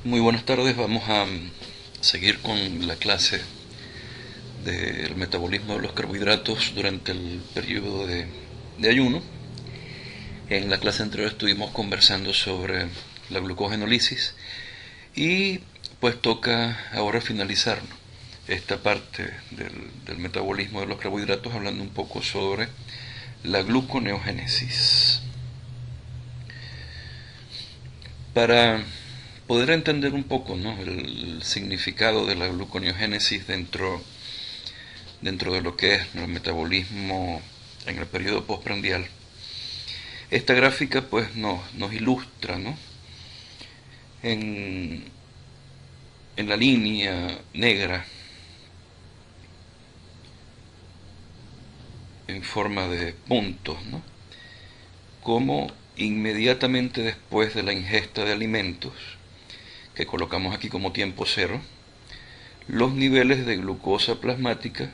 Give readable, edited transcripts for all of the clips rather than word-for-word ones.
Muy buenas tardes, vamos a seguir con la clase del metabolismo de los carbohidratos durante el periodo de ayuno. En la clase anterior estuvimos conversando sobre la glucogenólisis y pues toca ahora finalizar, ¿no?, esta parte del metabolismo de los carbohidratos hablando un poco sobre la gluconeogénesis. Para poder entender un poco, ¿no?, el significado de la gluconeogénesis dentro de lo que es el metabolismo en el periodo postprandial, esta gráfica pues nos ilustra, ¿no?, en, en la línea negra en forma de puntos, ¿no?, cómo inmediatamente después de la ingesta de alimentos, que colocamos aquí como tiempo cero, los niveles de glucosa plasmática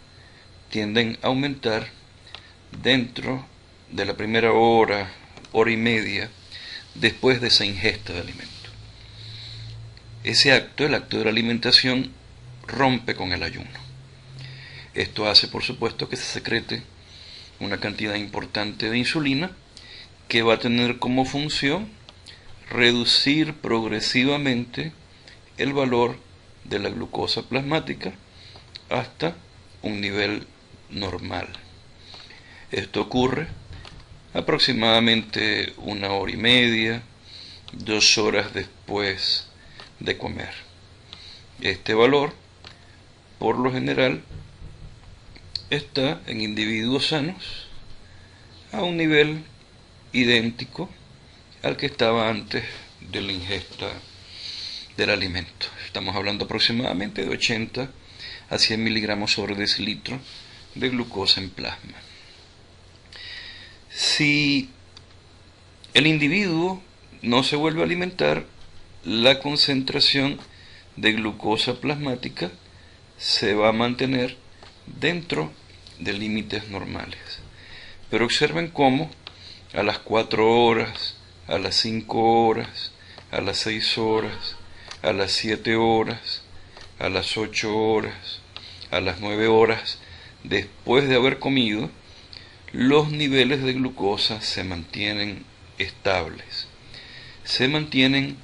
tienden a aumentar dentro de la primera hora, hora y media, después de esa ingesta de alimentos. Ese acto, el acto de la alimentación, rompe con el ayuno. Esto hace, por supuesto, que se secrete una cantidad importante de insulina que va a tener como función reducir progresivamente el valor de la glucosa plasmática hasta un nivel normal. Esto ocurre aproximadamente una hora y media, 2 horas después de comer. Este valor, por lo general, está en individuos sanos a un nivel idéntico al que estaba antes de la ingesta del alimento. Estamos hablando aproximadamente de 80 a 100 miligramos sobre decilitro de glucosa en plasma. Si el individuo no se vuelve a alimentar, la concentración de glucosa plasmática se va a mantener dentro de límites normales. Pero observen cómo a las 4 horas, a las 5 horas, a las 6 horas, a las 7 horas, a las 8 horas, a las 9 horas, después de haber comido, los niveles de glucosa se mantienen estables, se mantienen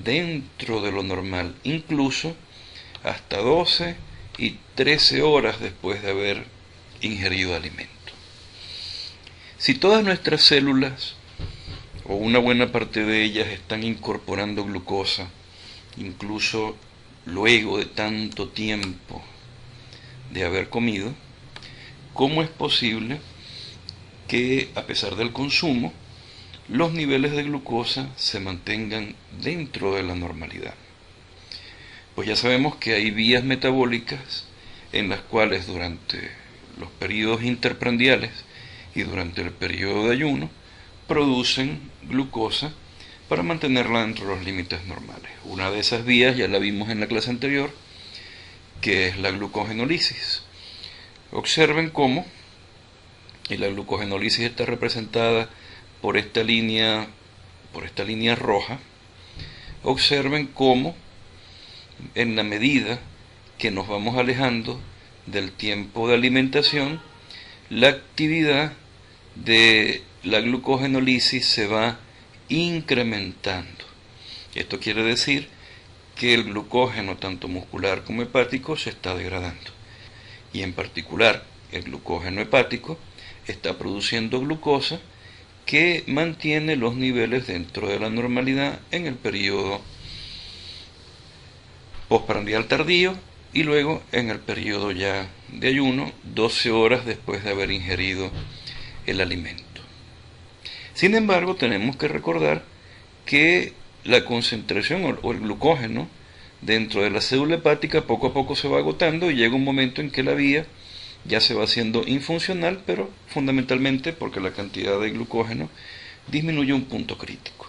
dentro de lo normal, incluso hasta 12 y 13 horas después de haber ingerido alimento. Si todas nuestras células, o una buena parte de ellas, están incorporando glucosa, incluso luego de tanto tiempo de haber comido, ¿cómo es posible que, a pesar del consumo, los niveles de glucosa se mantengan dentro de la normalidad? Pues ya sabemos que hay vías metabólicas en las cuales durante los periodos interprandiales y durante el periodo de ayuno producen glucosa para mantenerla dentro de los límites normales. Una de esas vías ya la vimos en la clase anterior, que es la glucogenólisis. Observen cómo la glucogenólisis está representada por esta línea roja. Observen cómo en la medida que nos vamos alejando del tiempo de alimentación, la actividad de la glucogenólisis se va incrementando. Esto quiere decir que el glucógeno, tanto muscular como hepático, se está degradando. Y en particular, el glucógeno hepático está produciendo glucosa que mantiene los niveles dentro de la normalidad en el periodo postprandial tardío y luego en el periodo ya de ayuno, 12 horas después de haber ingerido el alimento. Sin embargo, tenemos que recordar que la concentración o el glucógeno dentro de la célula hepática poco a poco se va agotando y llega un momento en que la vía ya se va haciendo infuncional, pero fundamentalmente porque la cantidad de glucógeno disminuye a un punto crítico.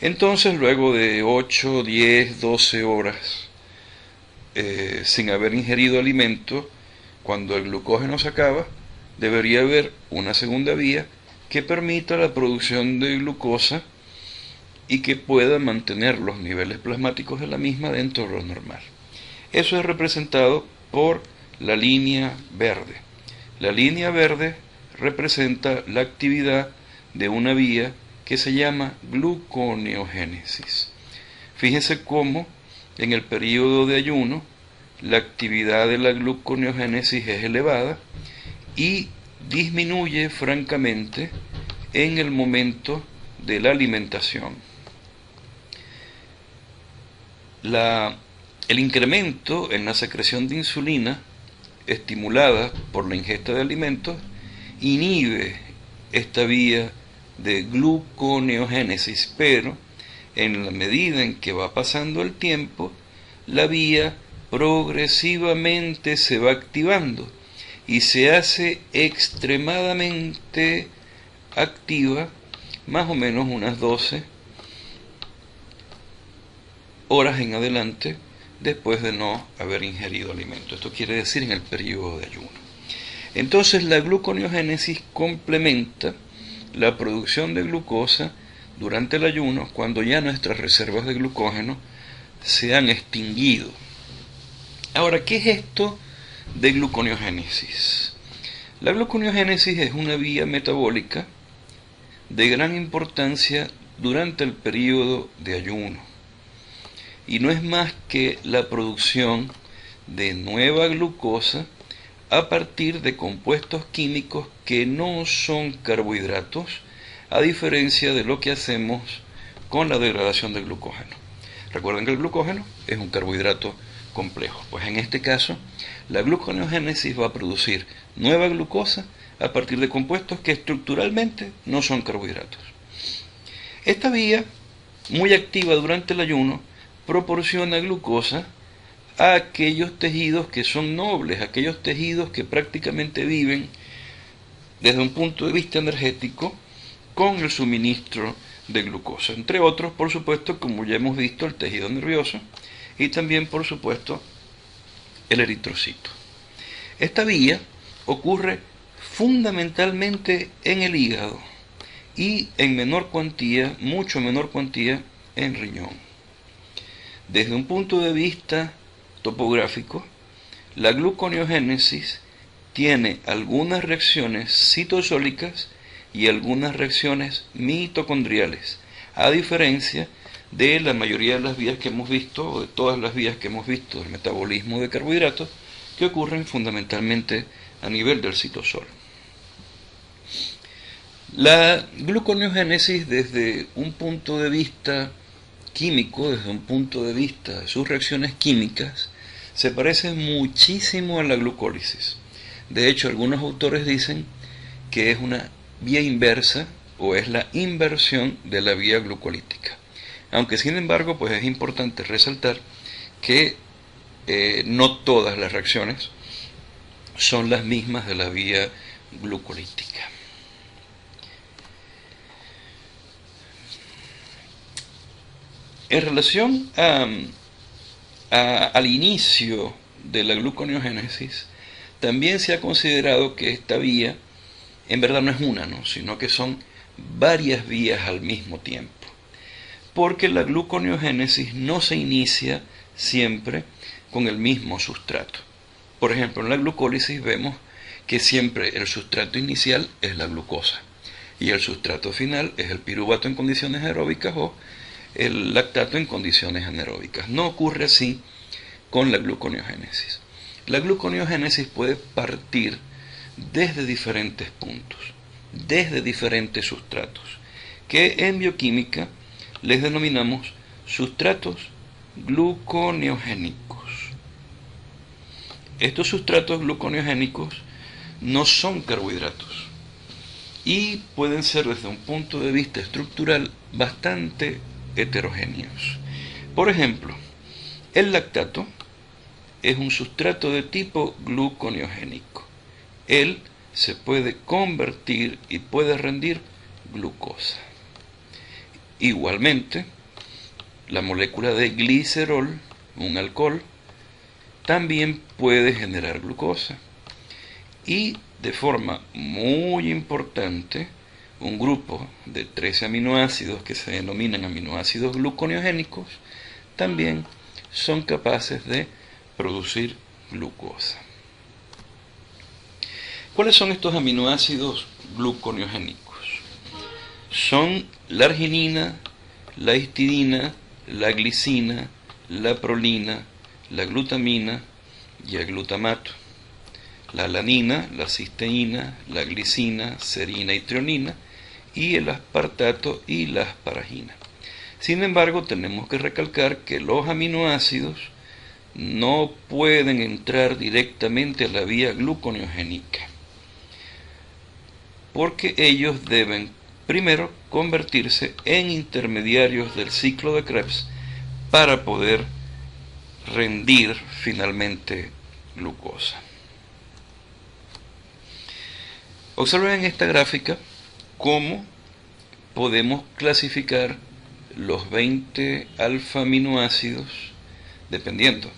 Entonces, luego de 8, 10, 12 horas sin haber ingerido alimento, cuando el glucógeno se acaba, debería haber una segunda vía que permita la producción de glucosa y que pueda mantener los niveles plasmáticos de la misma dentro de lo normal. Eso es representado por la línea verde. La línea verde representa la actividad de una vía que se llama gluconeogénesis. Fíjense cómo en el periodo de ayuno la actividad de la gluconeogénesis es elevada y disminuye francamente en el momento de la alimentación. El incremento en la secreción de insulina estimulada por la ingesta de alimentos inhibe esta vía de gluconeogénesis, pero en la medida en que va pasando el tiempo, la vía progresivamente se va activando y se hace extremadamente activa más o menos unas 12 horas en adelante después de no haber ingerido alimento. Esto quiere decir en el periodo de ayuno. Entonces la gluconeogénesis complementa la producción de glucosa durante el ayuno cuando ya nuestras reservas de glucógeno se han extinguido. Ahora, ¿qué es esto de gluconeogénesis? La gluconeogénesis es una vía metabólica de gran importancia durante el periodo de ayuno y no es más que la producción de nueva glucosa a partir de compuestos químicos que no son carbohidratos, a diferencia de lo que hacemos con la degradación del glucógeno. Recuerden que el glucógeno es un carbohidrato complejo. Pues en este caso, la gluconeogénesis va a producir nueva glucosa a partir de compuestos que estructuralmente no son carbohidratos. Esta vía, muy activa durante el ayuno, proporciona glucosa a aquellos tejidos que son nobles, aquellos tejidos que prácticamente viven desde un punto de vista energético con el suministro de glucosa. Entre otros, por supuesto, como ya hemos visto, el tejido nervioso y también, por supuesto, el eritrocito. Esta vía ocurre fundamentalmente en el hígado y en menor cuantía, mucho menor cuantía, en riñón. Desde un punto de vista topográfico, la gluconeogénesis tiene algunas reacciones citosólicas y algunas reacciones mitocondriales, a diferencia de la mayoría de las vías que hemos visto, o de todas las vías que hemos visto del metabolismo de carbohidratos, que ocurren fundamentalmente a nivel del citosol. La gluconeogénesis, desde un punto de vista químico, desde un punto de vista de sus reacciones químicas, se parece muchísimo a la glucólisis. De hecho, algunos autores dicen que es una vía inversa o es la inversión de la vía glucolítica. Aunque sin embargo, pues es importante resaltar que no todas las reacciones son las mismas de la vía glucolítica. En relación al inicio de la gluconeogénesis, también se ha considerado que esta vía en verdad no es una, ¿no?, sino que son varias vías al mismo tiempo, porque la gluconeogénesis no se inicia siempre con el mismo sustrato. Por ejemplo, en la glucólisis vemos que siempre el sustrato inicial es la glucosa y el sustrato final es el piruvato en condiciones aeróbicas o el lactato en condiciones anaeróbicas. No ocurre así con la gluconeogénesis. La gluconeogénesis puede partir desde diferentes puntos, desde diferentes sustratos, que en bioquímica les denominamos sustratos gluconeogénicos. Estos sustratos gluconeogénicos no son carbohidratos y pueden ser desde un punto de vista estructural bastante heterogéneos. Por ejemplo, el lactato es un sustrato de tipo gluconeogénico. Él se puede convertir y puede rendir glucosa. Igualmente, la molécula de glicerol, un alcohol, también puede generar glucosa. Y de forma muy importante, un grupo de 13 aminoácidos que se denominan aminoácidos gluconeogénicos, también son capaces de producir glucosa. ¿Cuáles son estos aminoácidos gluconeogénicos? Son la arginina, la histidina, la glicina, la prolina, la glutamina y el glutamato. La alanina, la cisteína, la glicina, serina y trionina, y el aspartato y la asparagina. Sin embargo, tenemos que recalcar que los aminoácidos no pueden entrar directamente a la vía gluconeogénica, porque ellos deben primero convertirse en intermediarios del ciclo de Krebs para poder rendir finalmente glucosa. Observen en esta gráfica cómo podemos clasificar los 20 alfa-aminoácidos, dependiendo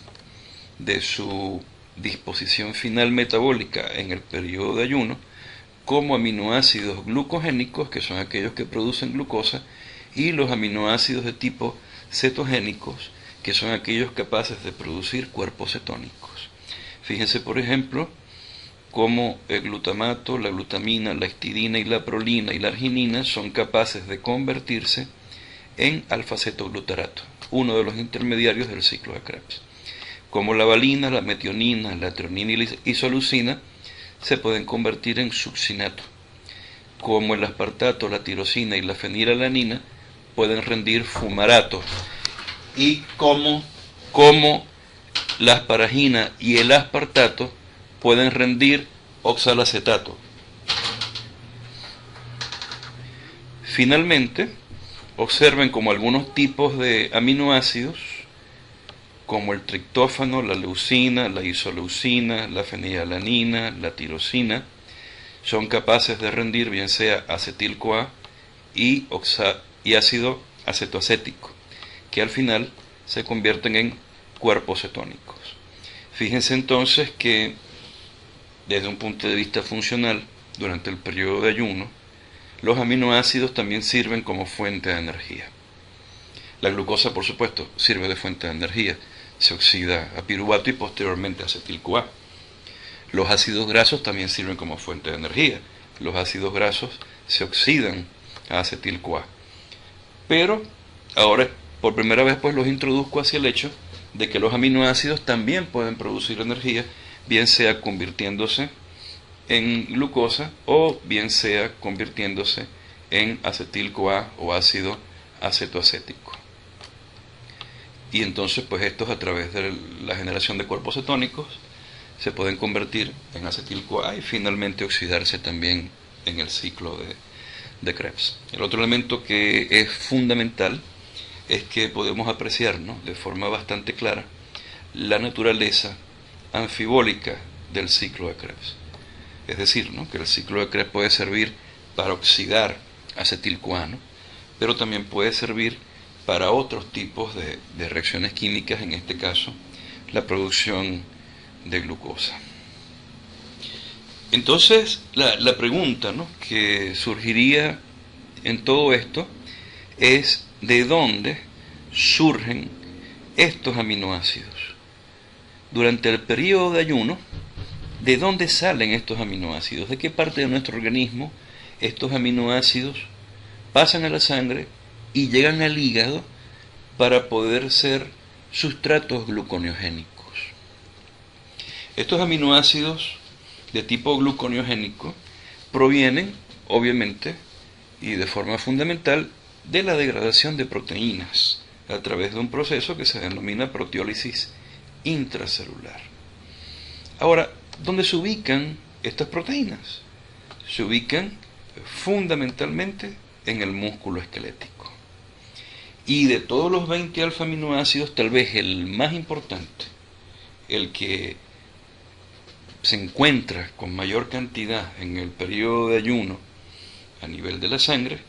de su disposición final metabólica en el periodo de ayuno, como aminoácidos glucogénicos, que son aquellos que producen glucosa, y los aminoácidos de tipo cetogénicos, que son aquellos capaces de producir cuerpos cetónicos. Fíjense, por ejemplo, cómo el glutamato, la glutamina, la histidina y la prolina y la arginina son capaces de convertirse en alfa-cetoglutarato, uno de los intermediarios del ciclo de Krebs. Como la valina, la metionina, la trionina y la isoleucina se pueden convertir en succinato. Como el aspartato, la tirosina y la fenilalanina pueden rendir fumarato. Y como la asparagina y el aspartato pueden rendir oxalacetato. Finalmente, observen como algunos tipos de aminoácidos, como el triptófano, la leucina, la isoleucina, la fenilalanina, la tirosina, son capaces de rendir bien sea acetil-CoA y ácido acetoacético, que al final se convierten en cuerpos cetónicos. Fíjense entonces que desde un punto de vista funcional, durante el periodo de ayuno, los aminoácidos también sirven como fuente de energía. La glucosa, por supuesto, sirve de fuente de energía, se oxida a piruvato y posteriormente a acetil-CoA. Los ácidos grasos también sirven como fuente de energía. Los ácidos grasos se oxidan a acetil-CoA. Pero ahora, por primera vez, pues los introduzco hacia el hecho de que los aminoácidos también pueden producir energía, bien sea convirtiéndose en glucosa o bien sea convirtiéndose en acetil-CoA o ácido acetoacético. Y entonces, pues estos, a través de la generación de cuerpos cetónicos, se pueden convertir en acetil-CoA y finalmente oxidarse también en el ciclo de Krebs. El otro elemento que es fundamental es que podemos apreciar, ¿no?, de forma bastante clara la naturaleza anfibólica del ciclo de Krebs. Es decir, ¿no?, que el ciclo de Krebs puede servir para oxidar acetil-CoA, ¿no?, pero también puede servir para otros tipos de reacciones químicas, en este caso la producción de glucosa. Entonces la pregunta, ¿no?, que surgiría en todo esto es ¿de dónde surgen estos aminoácidos? Durante el periodo de ayuno, ¿de dónde salen estos aminoácidos? ¿De qué parte de nuestro organismo estos aminoácidos pasan a la sangre y llegan al hígado para poder ser sustratos gluconeogénicos? Estos aminoácidos de tipo gluconeogénico provienen, obviamente, y de forma fundamental, de la degradación de proteínas a través de un proceso que se denomina proteólisis intracelular. Ahora, ¿dónde se ubican estas proteínas? Se ubican fundamentalmente en el músculo esquelético. Y de todos los 20 alfa-aminoácidos, tal vez el más importante, el que se encuentra con mayor cantidad en el periodo de ayuno a nivel de la sangre,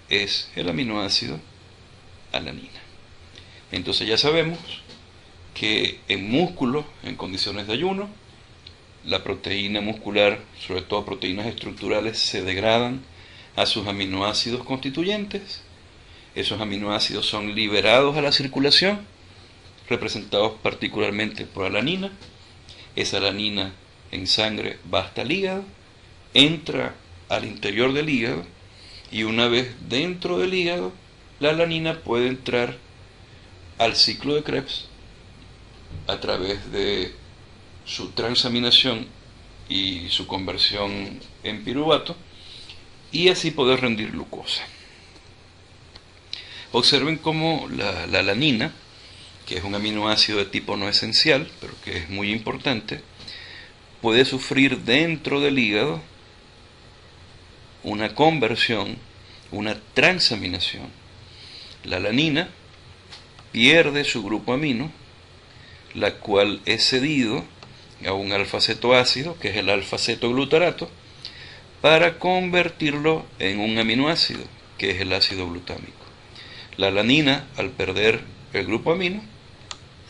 es el aminoácido alanina. Entonces ya sabemos que en músculo, en condiciones de ayuno, la proteína muscular, sobre todo proteínas estructurales, se degradan a sus aminoácidos constituyentes. Esos aminoácidos son liberados a la circulación, representados particularmente por alanina. Esa alanina en sangre va hasta el hígado, entra al interior del hígado, y una vez dentro del hígado, la alanina puede entrar al ciclo de Krebs a través de su transaminación y su conversión en piruvato, y así poder rendir glucosa. Observen cómo la alanina, que es un aminoácido de tipo no esencial, pero que es muy importante, puede sufrir dentro del hígado una conversión, una transaminación. La alanina pierde su grupo amino, la cual es cedido a un alfa-cetoácido, que es el alfa-cetoglutarato, para convertirlo en un aminoácido, que es el ácido glutámico. La alanina, al perder el grupo amino,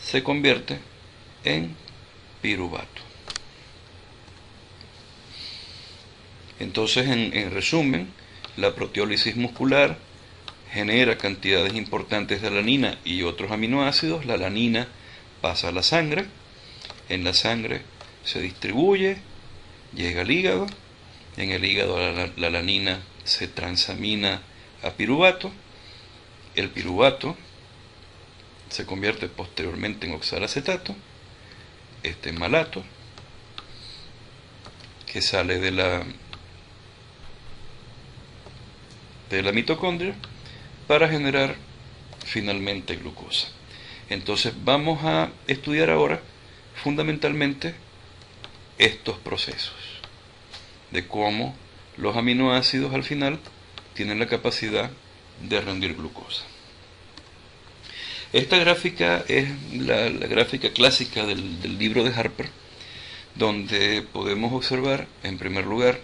se convierte en piruvato. Entonces, en resumen, la proteólisis muscular genera cantidades importantes de alanina y otros aminoácidos. La alanina pasa a la sangre, en la sangre se distribuye, llega al hígado, en el hígado la alanina se transamina a piruvato, el piruvato se convierte posteriormente en oxalacetato, este malato, que sale de la mitocondria para generar finalmente glucosa. Entonces vamos a estudiar ahora fundamentalmente estos procesos, de cómo los aminoácidos al final tienen la capacidad de rendir glucosa. Esta gráfica es la gráfica clásica del libro de Harper, donde podemos observar en primer lugar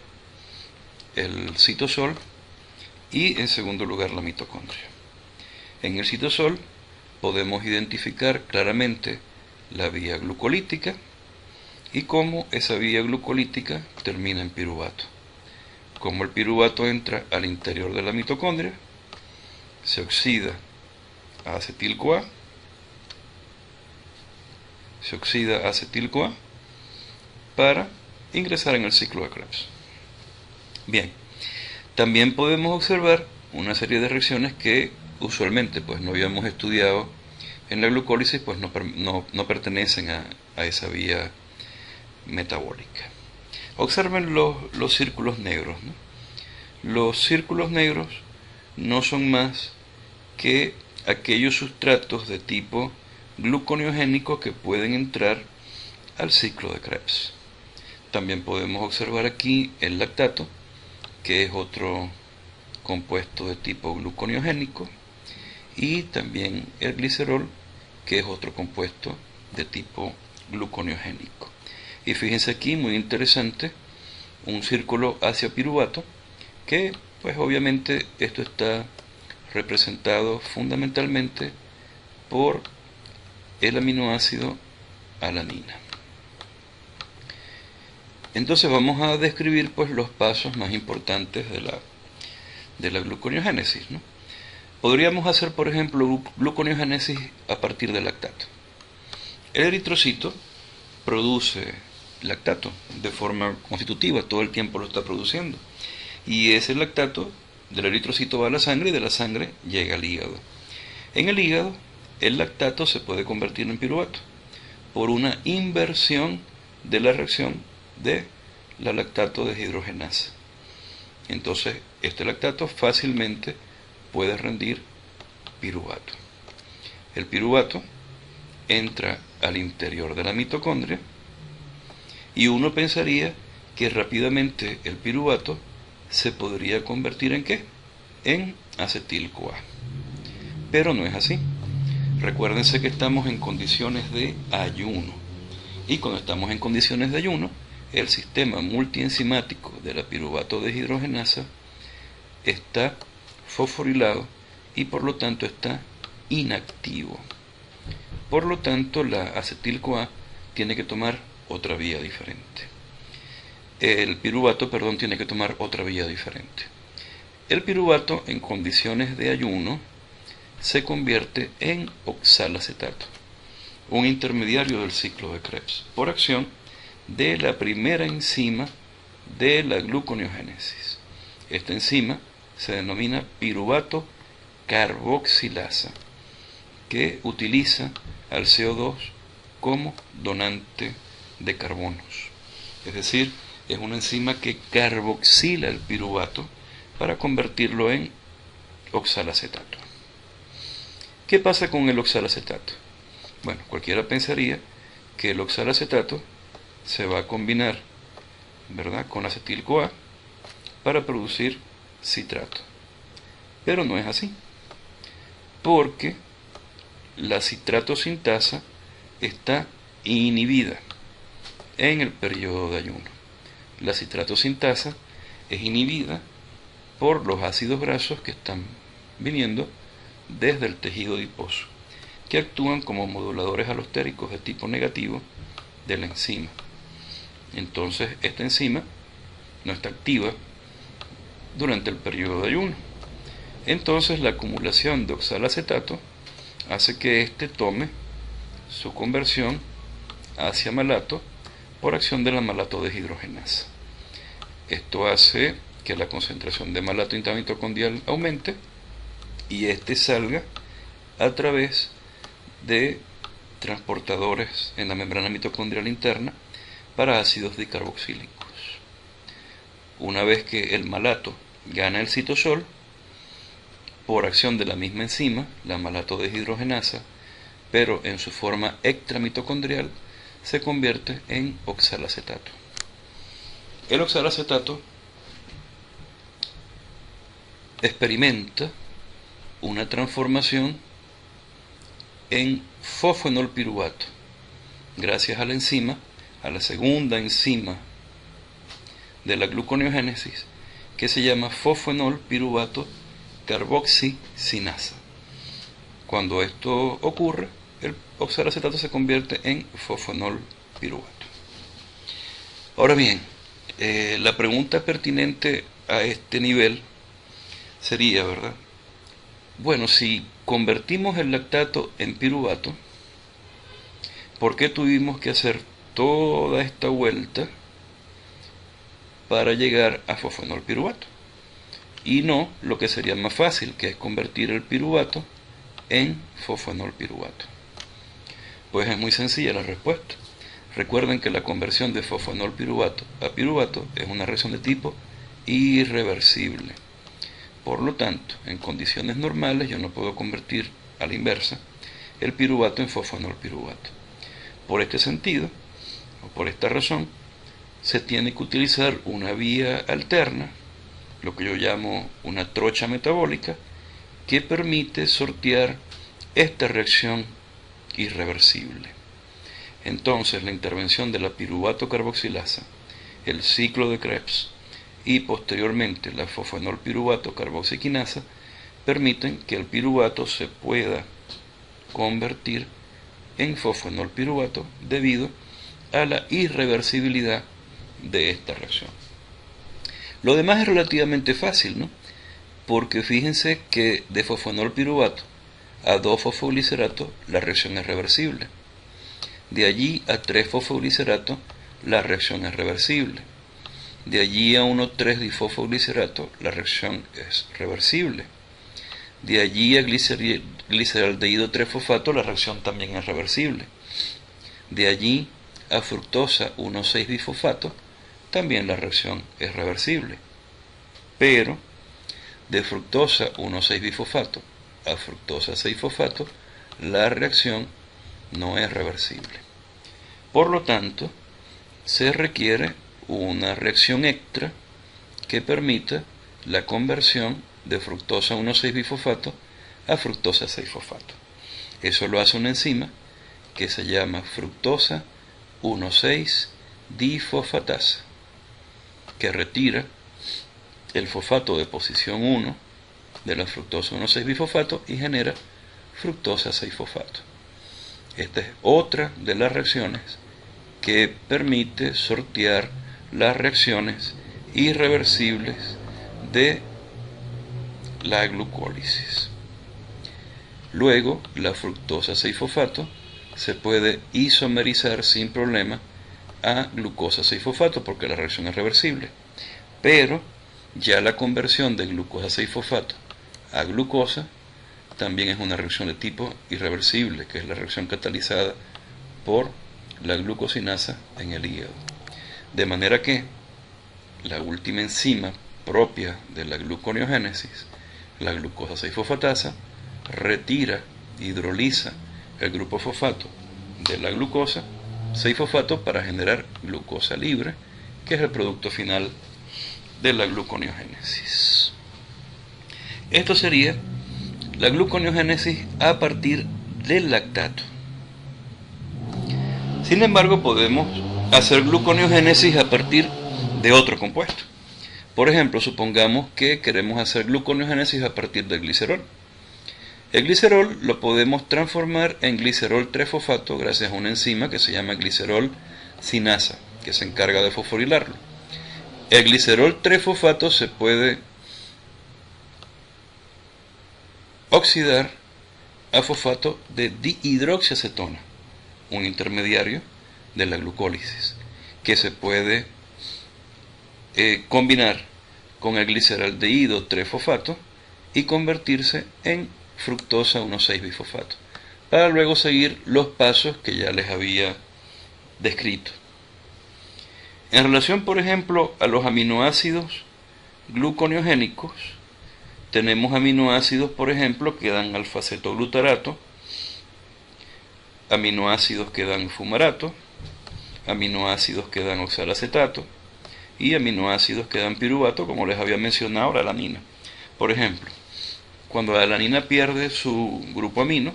el citosol y en segundo lugar la mitocondria. En el citosol podemos identificar claramente la vía glucolítica y cómo esa vía glucolítica termina en piruvato. Como el piruvato entra al interior de la mitocondria, se oxida a acetil-CoA, para ingresar en el ciclo de Krebs. Bien, también podemos observar una serie de reacciones que usualmente pues no habíamos estudiado en la glucólisis, pues no pertenecen a esa vía metabólica. Observen los círculos negros, ¿no? Los círculos negros no son más que aquellos sustratos de tipo gluconeogénico que pueden entrar al ciclo de Krebs. También podemos observar aquí el lactato, que es otro compuesto de tipo gluconeogénico, y también el glicerol, que es otro compuesto de tipo gluconeogénico. Y fíjense aquí, muy interesante, un círculo hacia piruvato, que pues obviamente esto está representado fundamentalmente por el aminoácido alanina. Entonces vamos a describir pues los pasos más importantes de la gluconeogénesis, ¿no? Podríamos hacer, por ejemplo, gluconeogénesis a partir del lactato. El eritrocito produce lactato de forma constitutiva, todo el tiempo lo está produciendo. Y ese lactato del eritrocito va a la sangre y de la sangre llega al hígado. En el hígado, el lactato se puede convertir en piruvato por una inversión de la reacción de la lactato deshidrogenasa. Entonces, este lactato fácilmente puede rendir piruvato. El piruvato entra al interior de la mitocondria y uno pensaría que rápidamente el piruvato se podría convertir ¿en qué? En acetil-CoA. Pero no es así. Recuérdense que estamos en condiciones de ayuno. Y cuando estamos en condiciones de ayuno, el sistema multienzimático de la piruvato deshidrogenasa está fosforilado y por lo tanto está inactivo. Por lo tanto, la acetil-CoA tiene que tomar otra vía diferente. El piruvato, tiene que tomar otra vía diferente. El piruvato en condiciones de ayuno se convierte en oxalacetato, un intermediario del ciclo de Krebs, por acción de la primera enzima de la gluconeogénesis. Esta enzima se denomina piruvato carboxilasa, que utiliza al CO2 como donante de carbonos. Es decir, es una enzima que carboxila el piruvato para convertirlo en oxalacetato. ¿Qué pasa con el oxalacetato? Bueno, cualquiera pensaría que el oxalacetato se va a combinar, ¿verdad?, con acetil-CoA para producir citrato. Pero no es así, porque la citrato-sintasa está inhibida en el periodo de ayuno. La citrato-sintasa es inhibida por los ácidos grasos que están viniendo desde el tejido adiposo, que actúan como moduladores alostéricos de tipo negativo de la enzima. Entonces, esta enzima no está activa durante el periodo de ayuno. Entonces, la acumulación de oxalacetato hace que éste tome su conversión hacia malato por acción de la malato deshidrogenasa. Esto hace que la concentración de malato intramitocondrial aumente y éste salga a través de transportadores en la membrana mitocondrial interna para ácidos dicarboxílicos. Una vez que el malato gana el citosol, por acción de la misma enzima, la malato deshidrogenasa, pero en su forma extramitocondrial, se convierte en oxalacetato. El oxalacetato experimenta una transformación en fosfenolpiruvato gracias a la enzima, a la segunda enzima de la gluconeogénesis, que se llama fosfenolpiruvato carboxisinasa. Cuando esto ocurre, el oxalacetato se convierte en fosfenolpiruvato. Ahora bien, la pregunta pertinente a este nivel sería, ¿verdad? Bueno, si convertimos el lactato en piruvato, ¿por qué tuvimos que hacer toda esta vuelta para llegar a fosfenolpiruvato? Y no lo que sería más fácil, que es convertir el piruvato en fosfenolpiruvato. Pues es muy sencilla la respuesta. Recuerden que la conversión de fosfenolpiruvato a piruvato es una reacción de tipo irreversible. Por lo tanto, en condiciones normales yo no puedo convertir a la inversa el piruvato en fosfenolpiruvato. Por este sentido, o por esta razón, se tiene que utilizar una vía alterna, lo que yo llamo una trocha metabólica, que permite sortear esta reacción irreversible. Entonces, la intervención de la piruvato carboxilasa, el ciclo de Krebs y posteriormente la fosfenolpiruvato carboxiquinasa permiten que el piruvato se pueda convertir en fosfenolpiruvato debido a la irreversibilidad de esta reacción. Lo demás es relativamente fácil, ¿no? Porque fíjense que de fosfenolpiruvato a 2-fosfoglicerato la reacción es reversible. De allí a 3-fosfoglicerato la reacción es reversible. De allí a 1,3-difosfoglicerato la reacción es reversible. De allí a gliceraldehído 3-fosfato la reacción también es reversible. De allí a fructosa 1,6-bifosfato también la reacción es reversible. Pero de fructosa 1,6-bifosfato a fructosa 6-fosfato la reacción no es reversible. Por lo tanto, se requiere una reacción extra que permita la conversión de fructosa 1,6-bifosfato a fructosa 6-fosfato. Eso lo hace una enzima que se llama fructosa 1,6-difosfatasa, que retira el fosfato de posición 1 de la fructosa 1,6-bifosfato y genera fructosa 6-fosfato. Esta es otra de las reacciones que permite sortear las reacciones irreversibles de la glucólisis. Luego, la fructosa 6-fosfato se puede isomerizar sin problema a glucosa 6-fosfato porque la reacción es reversible. Pero ya la conversión de glucosa 6-fosfato a glucosa también es una reacción de tipo irreversible, que es la reacción catalizada por la glucosinasa en el hígado. De manera que la última enzima propia de la gluconeogénesis, la glucosa 6-fosfatasa, retira, hidroliza el grupo fosfato de la glucosa 6-fosfato para generar glucosa libre, que es el producto final de la gluconeogénesis. Esto sería la gluconeogénesis a partir del lactato. Sin embargo, podemos hacer gluconeogénesis a partir de otro compuesto. Por ejemplo, supongamos que queremos hacer gluconeogénesis a partir del glicerol. El glicerol lo podemos transformar en glicerol 3-fosfato gracias a una enzima que se llama glicerol sinasa, que se encarga de fosforilarlo. El glicerol 3-fosfato se puede oxidar a fosfato de dihidroxiacetona, un intermediario de la glucólisis, que se puede combinar con el gliceraldehído 3-fosfato y convertirse en fructosa 1,6-bifosfato, para luego seguir los pasos que ya les había descrito. En relación, por ejemplo, a los aminoácidos gluconeogénicos, tenemos aminoácidos, por ejemplo, que dan alfa-cetoglutarato, aminoácidos que dan fumarato, aminoácidos que dan oxalacetato y aminoácidos que dan piruvato, como les había mencionado, la alanina. Por ejemplo, cuando la alanina pierde su grupo amino,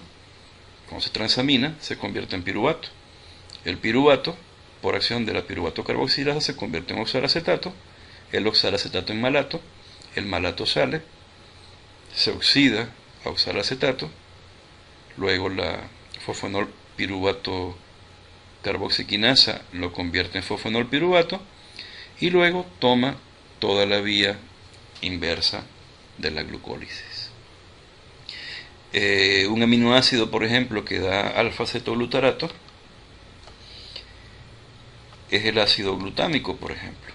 cuando se transamina, se convierte en piruvato. El piruvato, por acción de la piruvato carboxilasa, se convierte en oxalacetato, el oxalacetato en malato, el malato sale, se oxida a oxalacetato, luego la fosfonol piruvato carboxiquinasa lo convierte en fosfonol piruvato y luego toma toda la vía inversa de la glucólisis. Un aminoácido, por ejemplo, que da alfa-cetoglutarato es el ácido glutámico, por ejemplo.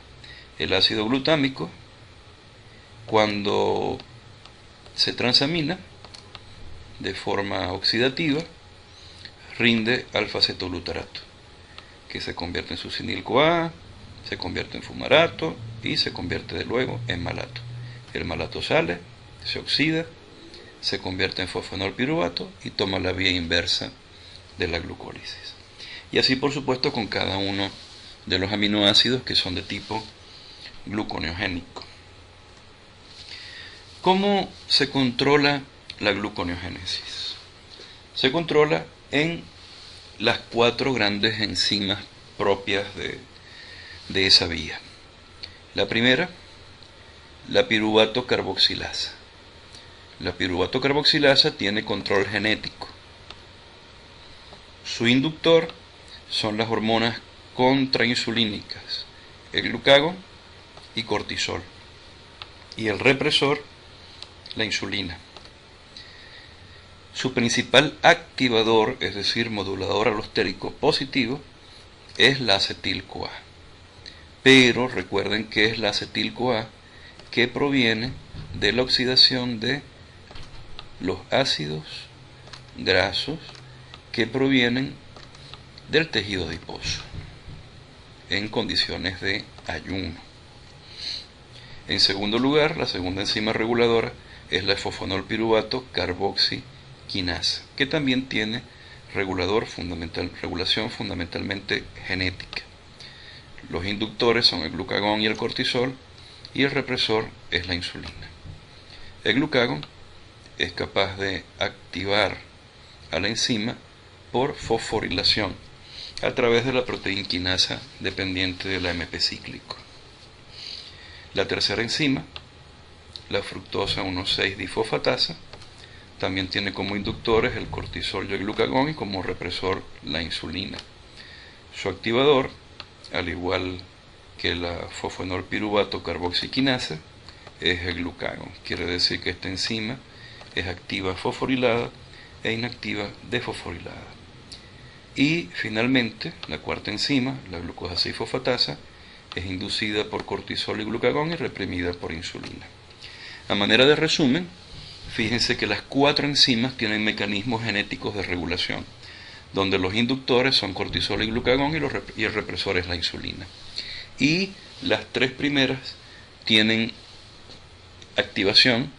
El ácido glutámico, cuando se transamina de forma oxidativa, rinde alfa-cetoglutarato, que se convierte en succinil-CoA, se convierte en fumarato y se convierte de luego en malato. El malato sale, se oxida, se convierte en fosfonol piruvato y toma la vía inversa de la glucólisis. Y así, por supuesto, con cada uno de los aminoácidos que son de tipo gluconeogénico. ¿Cómo se controla la gluconeogénesis? Se controla en las 4 grandes enzimas propias de esa vía. La primera, la piruvato carboxilasa. La piruvato carboxilasa tiene control genético. Su inductor son las hormonas contrainsulínicas, el glucagón y cortisol. Y el represor, la insulina. Su principal activador, es decir, modulador alostérico positivo, es la acetil-CoA. Pero recuerden que es la acetil-CoA que proviene de la oxidación de los ácidos grasos que provienen del tejido adiposo en condiciones de ayuno. En segundo lugar, la segunda enzima reguladora es la fosfonol piruvato carboxiquinasa, que también tiene regulación fundamentalmente genética. Los inductores son el glucagón y el cortisol, y el represor es la insulina. El glucagón es capaz de activar a la enzima por fosforilación a través de la proteína quinasa dependiente del AMP cíclico. La tercera enzima, la fructosa 1,6-difosfatasa, también tiene como inductores el cortisol y el glucagón y como represor la insulina. Su activador, al igual que la fosfonol piruvato carboxiquinasa, es el glucagón. Quiere decir que esta enzima es activa fosforilada e inactiva desfosforilada. Y finalmente, la cuarta enzima, la glucosa 6-fosfatasa, es inducida por cortisol y glucagón y reprimida por insulina. A manera de resumen, fíjense que las 4 enzimas tienen mecanismos genéticos de regulación, donde los inductores son cortisol y glucagón y el represor es la insulina. Y las 3 primeras tienen activación,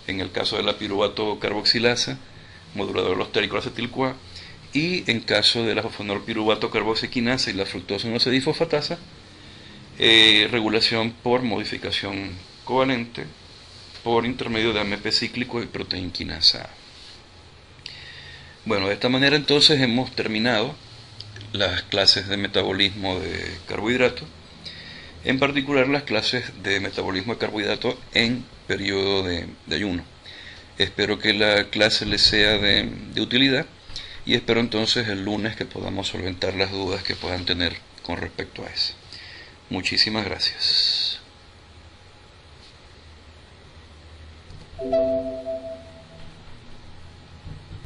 en el caso de la piruvato carboxilasa, modulador alostérico acetil-CoA, y en caso de la fosfonol-piruvato carboxiquinasa y la fructosa 1,6-fosfatasa, regulación por modificación covalente por intermedio de AMP cíclico y proteinquinasa A. Bueno, de esta manera entonces hemos terminado las clases de metabolismo de carbohidratos, en particular las clases de metabolismo de carbohidratos en periodo de ayuno. Espero que la clase les sea de utilidad y espero entonces el lunes que podamos solventar las dudas que puedan tener con respecto a eso. Muchísimas gracias.